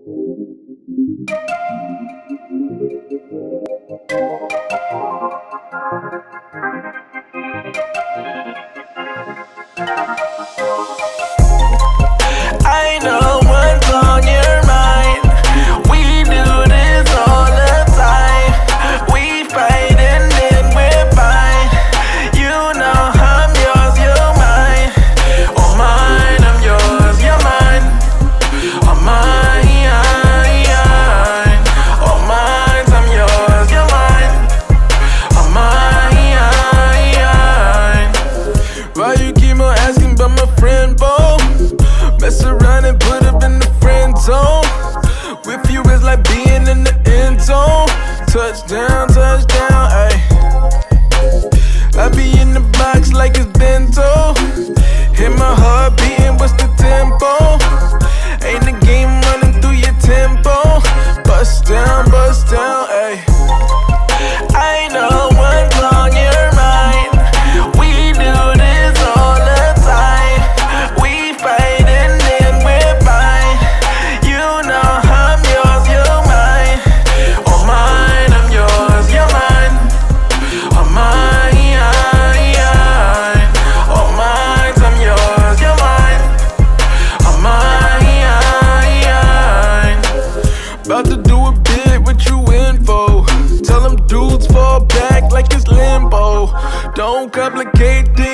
I know what's on your mind. We do this all the time. We fight and then we're fine. You know I'm yours, you're mine. Oh mine, I'm yours, you're mine. Oh mine, oh mine, I'm yours, you're mine. Oh mine. Why you keep on asking about my friend, Bo? Mess around and put up in the friend zone. With you is like being in the end zone. Touchdown, touchdown, ayy. I be in the box like it's bento. Hit my heart beating, what's the tempo? Ain't the game running through your tempo. Bust down, ayy. I know what's on your mind. We do this all the time. We fight and then we're fine. You know I'm yours, you're mine. Oh mine, I'm yours, you're mine. Oh mine, oh mine, I'm yours, you're mine. Oh mine. About to do a bit, what you in for? Tell them dudes fall back like it's limbo. Don't complicate things.